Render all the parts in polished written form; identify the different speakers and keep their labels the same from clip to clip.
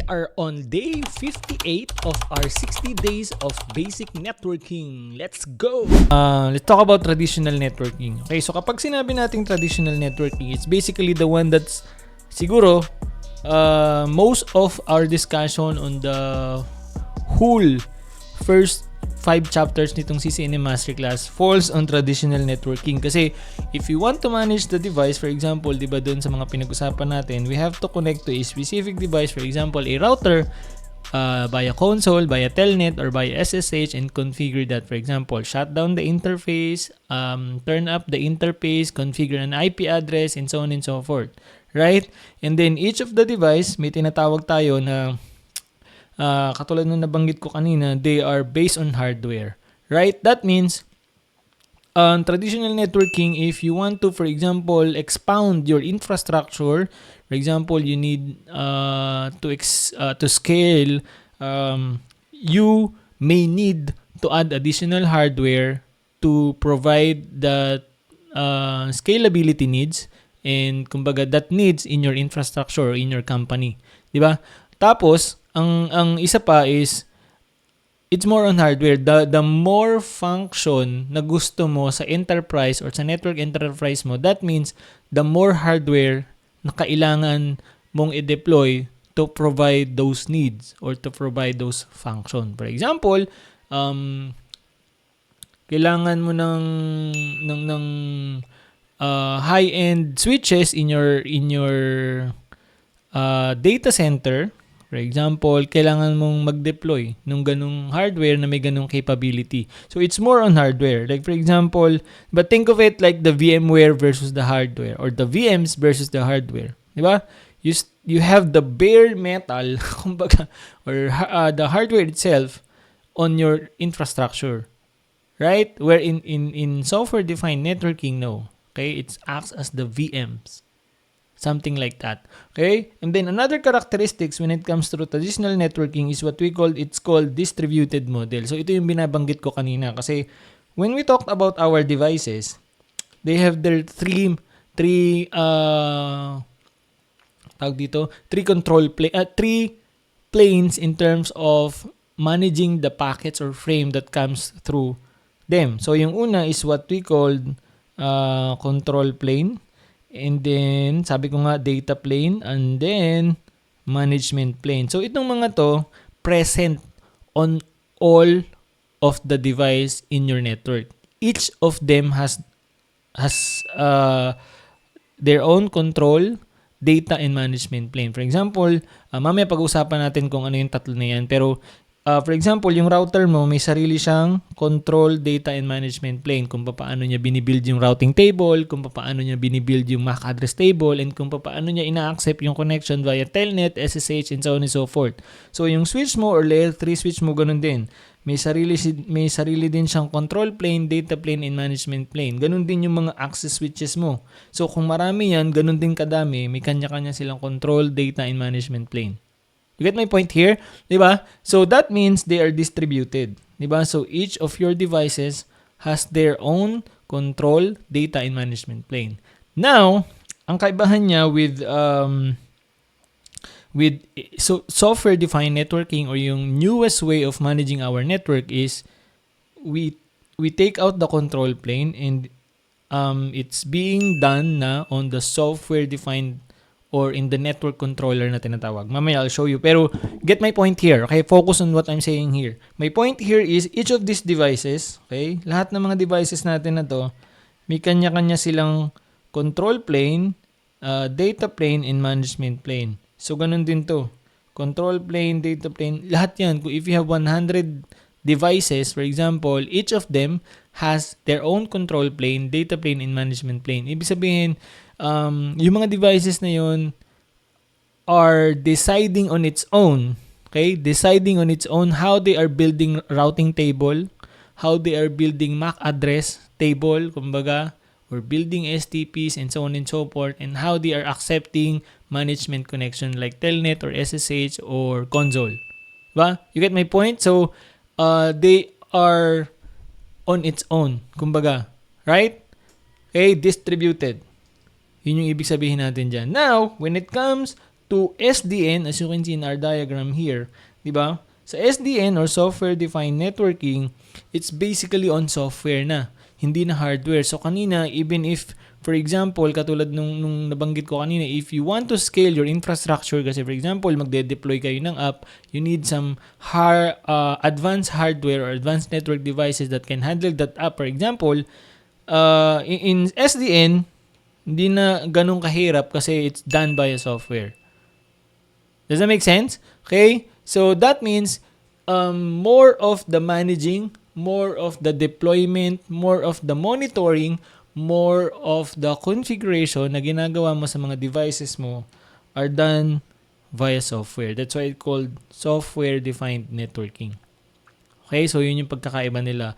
Speaker 1: are on day 58 of our 60 days of basic networking. Let's go! Let's talk about traditional networking. Okay, so kapag sinabi nating traditional networking, it's basically the one that's siguro most of our discussion on the whole first 5 chapters nitong CCNA Masterclass falls on traditional networking. Kasi if you want to manage the device, for example, di ba dun sa mga pinag-usapan natin, we have to connect to a specific device, for example, a router, via console, via telnet, or via SSH, and configure that. For example, shut down the interface, turn up the interface, configure an IP address, and so on and so forth. Right? And then each of the device, may tinatawag tayo na katulad nung nabanggit ko kanina, they are based on hardware. Right? That means, traditional networking, if you want to, for example, expound your infrastructure, for example, you need to scale, you may need to add additional hardware to provide the scalability needs and kumbaga that needs in your infrastructure or in your company. Diba? Tapos, ang isa pa is it's more on hardware. The more function na gusto mo sa enterprise or sa network enterprise mo, that means the more hardware na kailangan mong i-deploy to provide those needs or to provide those function. For example, kailangan mo ng high-end switches in your data center. For example, kailangan mong mag-deploy nung ganung hardware na may ganung capability. So, it's more on hardware. Like, for example, but think of it like the VMware versus the hardware or the VMs versus the hardware. Diba? You have the bare metal, kumbaga, or the hardware itself on your infrastructure. Right? Where in software-defined networking, no. Okay? It acts as the VMs. Something like that. Okay? And then another characteristics when it comes to traditional networking is what it's called distributed model. So ito yung binabanggit ko kanina kasi when we talked about our devices, they have their three planes in terms of managing the packets or frame that comes through them. So yung una is what we called control plane. And then, sabi ko nga, data plane, and then, management plane. So, itong mga to, present on all of the device in your network. Each of them has their own control, data, and management plane. For example, mamaya pag-uusapan natin kung ano yung tatlo na yan. Pero, for example, yung router mo, may sarili siyang control, data, and management plane. Kung paano niya binibuild yung routing table, kung paano niya binibuild yung MAC address table, and kung paano niya ina-accept yung connection via telnet, SSH, and so on and so forth. So, yung switch mo or layer 3 switch mo, ganun din. May sarili din siyang control plane, data plane, and management plane. Ganun din yung mga access switches mo. So, kung marami yan, ganun din kadami, may kanya-kanya silang control, data, and management plane. You get my point here? Diba? So, that means they are distributed. Diba? So, each of your devices has their own control, data, and management plane. Now, ang kaibahan niya with software-defined networking or yung newest way of managing our network is we take out the control plane and it's being done na on the software-defined or in the network controller na tinatawag. Mamaya I'll show you. Pero get my point here. Okay? Focus on what I'm saying here. My point here is each of these devices, okay? Lahat ng mga devices natin na to, may kanya-kanya silang control plane, data plane, and management plane. So, ganun din to. Control plane, data plane, lahat yan. If you have 100 devices, for example, each of them has their own control plane, data plane, and management plane. Ibig sabihin, yung mga devices na yun are deciding on its own, okay? Deciding on its own how they are building routing table, how they are building MAC address table, kumbaga, or building STPs and so on and so forth, and how they are accepting management connection like telnet or SSH or console. Diba? You get my point? So, they are on its own, kumbaga, right? Okay, distributed. Yun yung ibig sabihin natin dyan. Now, when it comes to SDN, as you can see in our diagram here, di ba? Sa SDN or software-defined networking, it's basically on software na, hindi na hardware. So kanina, even if, for example, katulad nung nabanggit ko kanina, if you want to scale your infrastructure, kasi for example, magde-deploy kayo ng app, you need some advanced hardware or advanced network devices that can handle that app. For example, in SDN, hindi na ganun kahirap kasi it's done by a software. Does that make sense? Okay? So that means more of the managing, more of the deployment, more of the monitoring, more of the configuration na ginagawa mo sa mga devices mo are done via software. That's why it's called software-defined networking. Okay? So yun yung pagkakaiba nila.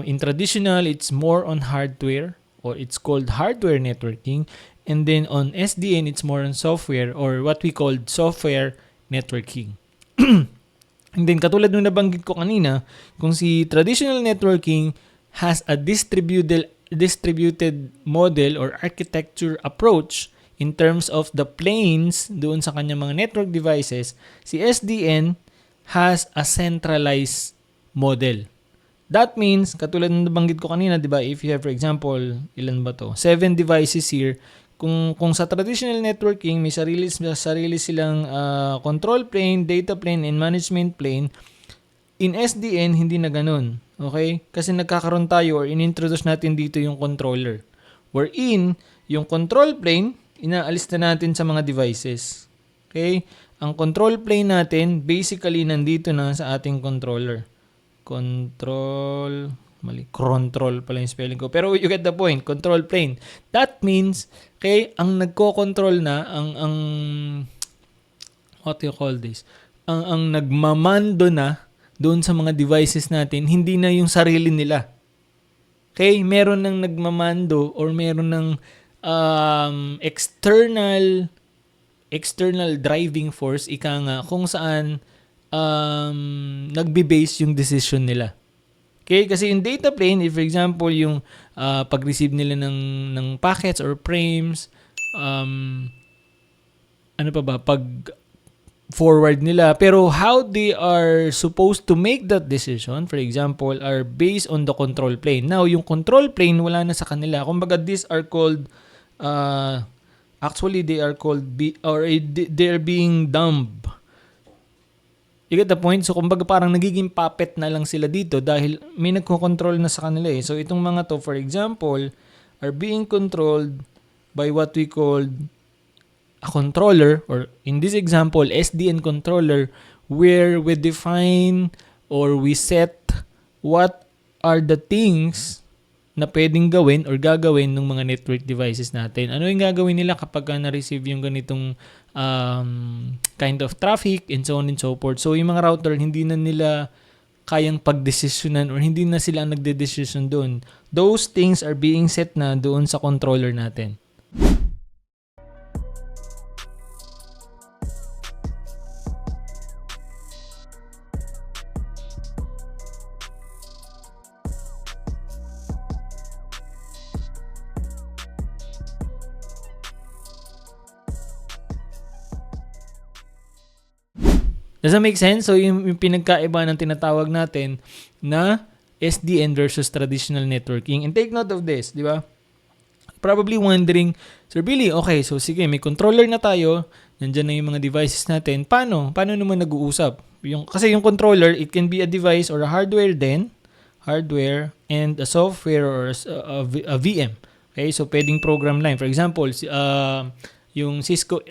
Speaker 1: In traditional, it's more on hardware or it's called hardware networking. And then on SDN, it's more on software or what we call software networking. And then katulad nung nabanggit ko kanina, kung si traditional networking has a distributed model or architecture approach in terms of the planes doon sa kanyang mga network devices, si SDN has a centralized model. That means, katulad ng nabanggit ko kanina, di ba, if you have, for example, ilan ba to? 7 devices here. Kung sa traditional networking, may sarili silang control plane, data plane, and management plane. In SDN, hindi na ganun. Okay? Kasi nagkakaroon tayo or inintroduce natin dito yung controller. Wherein, yung control plane, inaalis na natin sa mga devices. Okay? Ang control plane natin, basically, nandito na sa ating controller. Control pala yung spelling ko. Pero you get the point. Control plane. That means, okay, ang nagko-control na, ang what do you call this? Ang nagmamando na doon sa mga devices natin, hindi na yung sarili nila. Okay? Meron ng nagmamando or meron ng external driving force, ika nga, kung saan nagbe-base yung decision nila. Okay? Kasi yung data plane, if for example, yung pag-receive nila ng packets or frames, pag-forward nila. Pero how they are supposed to make that decision, for example, are based on the control plane. Now, yung control plane, wala na sa kanila. Kumbaga, these are called, actually, they are called, they're being dumb. You get the point? So, kumbaga parang nagiging puppet na lang sila dito dahil may nagko-control na sa kanila eh. So, itong mga to, for example, are being controlled by what we call a controller, or in this example, SDN controller, where we define or we set what are the things na pwedeng gawin or gagawin ng mga network devices natin. Ano yung gagawin nila kapag na-receive yung ganitong kind of traffic and so on and so forth. So, yung mga router, hindi na nila kayang pagdesisyonan or hindi na sila ang nagde-decision doon. Those things are being set na doon sa controller natin. Does that make sense? So, yung pinagkaiba ng tinatawag natin na SDN versus traditional networking. And take note of this, di ba? Probably wondering, Sir Billy, okay, so sige, may controller na tayo, nandyan na yung mga devices natin. Paano naman nag-uusap? Kasi yung controller, it can be a device or a hardware and a software or a VM. Okay, so pwedeng program line. For example, yung Cisco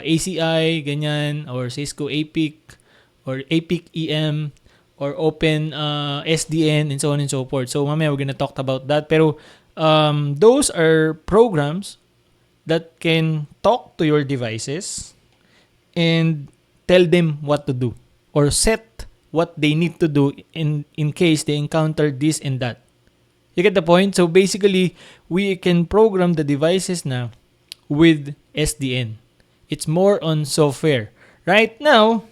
Speaker 1: ACI, ganyan, or Cisco APIC, or APIC EM, or Open SDN, and so on and so forth. So, mamaya we're gonna talk about that. Pero, those are programs that can talk to your devices and tell them what to do, or set what they need to do in case they encounter this and that. You get the point? So, basically, we can program the devices na with SDN. It's more on software. Right now,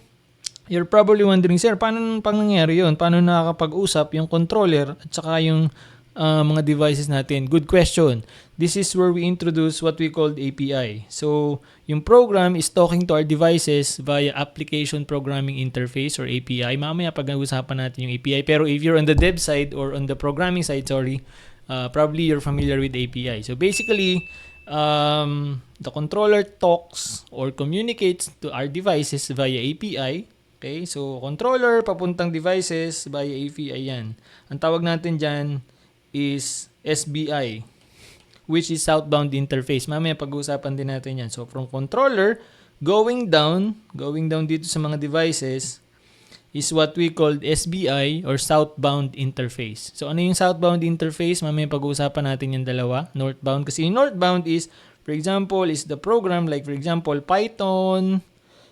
Speaker 1: you're probably wondering, sir, paano nangyari yun? Paano nakakapag-usap yung controller at saka yung mga devices natin? Good question. This is where we introduce what we called API. So, yung program is talking to our devices via Application Programming Interface or API. Mamaya pag-uusapan natin yung API. Pero if you're on the dev side or on the programming side, probably you're familiar with API. So, basically, the controller talks or communicates to our devices via API. Okay, so controller papuntang devices via API yan. Ang tawag natin dyan is SBI, which is southbound interface. Mamaya pag-uusapan din natin yan. So from controller, going down dito sa mga devices is what we called SBI or southbound interface. So ano yung southbound interface? Mamaya pag-uusapan natin yung dalawa. Northbound, kasi yung northbound is, for example, is the program like for example Python,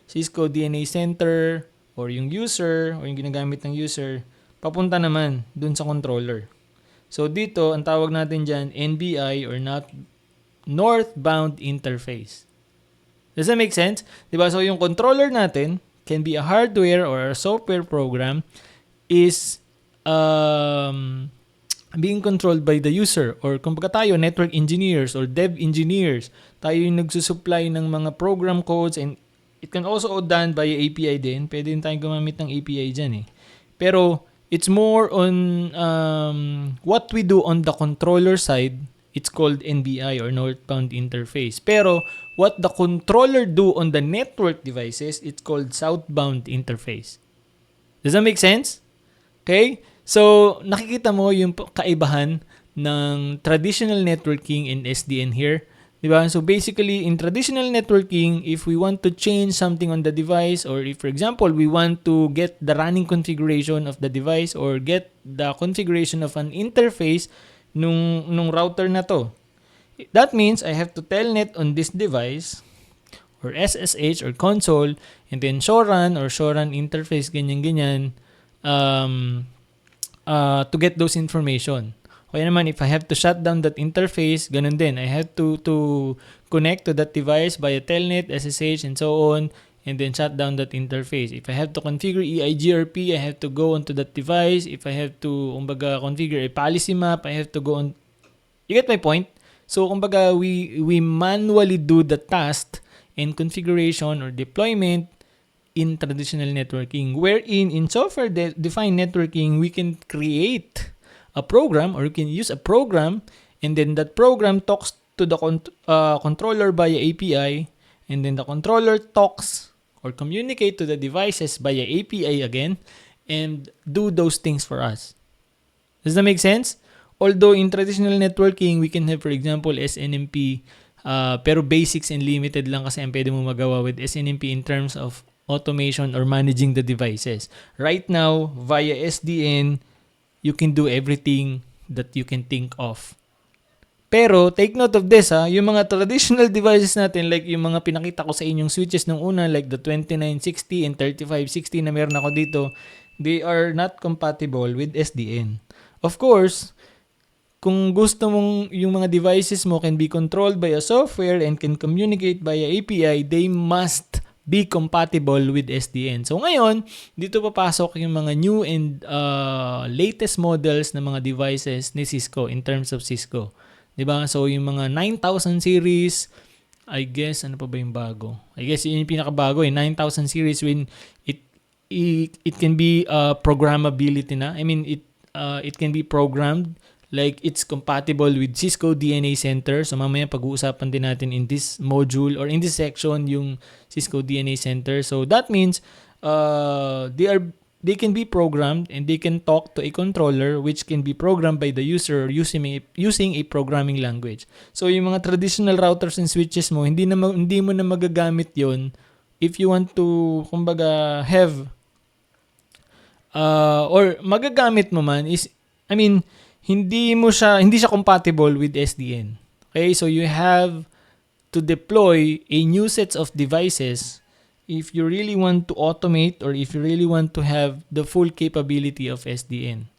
Speaker 1: Cisco DNA Center, or yung user, or yung ginagamit ng user, papunta naman dun sa controller. So dito, ang tawag natin dyan, NBI or northbound interface. Does that make sense? Diba? So yung controller natin can be a hardware or a software program is being controlled by the user, or kumbaga tayo, network engineers or dev engineers, tayo yung nagsusupply ng mga program codes, and it can also be done by API din. Pwede din tayong gumamit ng API dyan eh. Pero it's more on what we do on the controller side. It's called NBI or northbound interface. Pero what the controller do on the network devices, it's called southbound interface. Does that make sense? Okay? So, nakikita mo yung kaibahan ng traditional networking and SDN here. Diba? So basically, in traditional networking, if we want to change something on the device, or if, for example, we want to get the running configuration of the device or get the configuration of an interface nung router na to, that means I have to telnet on this device or SSH or console, and then SORAN or SORAN interface, ganyan-ganyan, to get those information. Kaya naman, if I have to shut down that interface, ganun din. I have to connect to that device via telnet, SSH, and so on, and then shut down that interface. If I have to configure EIGRP, I have to go onto that device. If I have to, configure a policy map, I have to go on. You get my point? So, we manually do the task and configuration or deployment in traditional networking. Wherein, in software-defined networking, we can create a program, or you can use a program, and then that program talks to the controller via API, and then the controller talks or communicate to the devices via API again, and do those things for us. Does that make sense? Although in traditional networking, we can have, for example, SNMP, pero basics and limited lang kasi ang pwede mo magawa with SNMP in terms of automation or managing the devices. Right now, via SDN, you can do everything that you can think of. Pero, take note of this yung mga traditional devices natin, like yung mga pinakita ko sa inyong switches nung una, like the 2960 and 3560 na meron ako dito, they are not compatible with SDN. Of course, kung gusto mong yung mga devices mo can be controlled by a software and can communicate via API, they must be compatible with SDN. So ngayon, dito papasok yung mga new and latest models ng mga devices ni Cisco in terms of Cisco. 'Di ba? So yung mga 9000 series, I guess ano pa ba yung bago? I guess yun yung pinakabago 9000 series when it can be programmability na. I mean it can be programmed, like it's compatible with Cisco DNA Center. So mamaya pag-uusapan din natin in this module or in this section yung Cisco DNA Center. So that means they can be programmed and they can talk to a controller which can be programmed by the user using a programming language. So yung mga traditional routers and switches mo, hindi mo na magagamit yon if you want to have or magagamit mo man is, I mean, hindi siya compatible with SDN. Okay? So you have to deploy a new set of devices if you really want to automate or if you really want to have the full capability of SDN.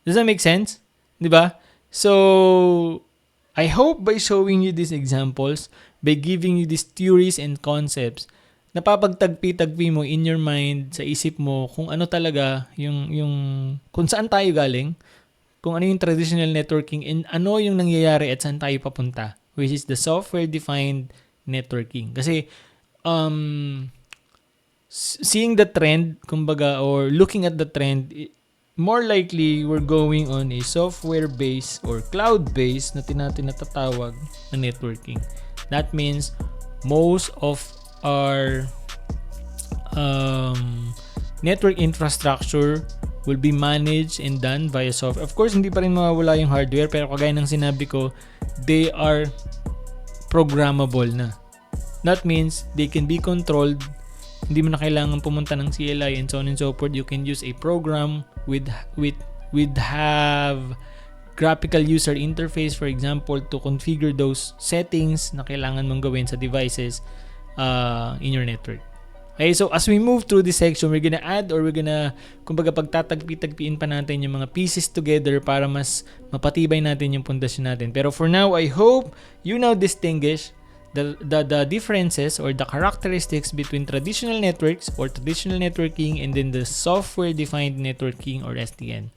Speaker 1: Does that make sense? 'Di ba? So I hope by showing you these examples, by giving you these theories and concepts, napapagtagpi-tagpi mo in your mind, sa isip mo kung ano talaga yung kung saan tayo galing, kung ano yung traditional networking and ano yung nangyayari at saan tayo papunta, which is the software-defined networking. Kasi, seeing the trend, kumbaga, or looking at the trend, more likely we're going on a software-based or cloud-based na natatawag na networking. That means most of our network infrastructure will be managed and done via software. Of course, hindi pa rin mawawala yung hardware, pero kagaya ng sinabi ko, they are programmable na. That means they can be controlled. Hindi mo na kailangan pumunta ng CLI and so on and so forth. You can use a program with have graphical user interface, for example, to configure those settings na kailangan mong gawin sa devices in your network. Okay, so as we move through this section, we're gonna add or we're gonna, kumbaga, pagtatagpi-tagpiin pa natin yung mga pieces together para mas mapatibay natin yung pundasyon natin. Pero for now, I hope you now distinguish the differences or the characteristics between traditional networks or traditional networking and then the software-defined networking or SDN.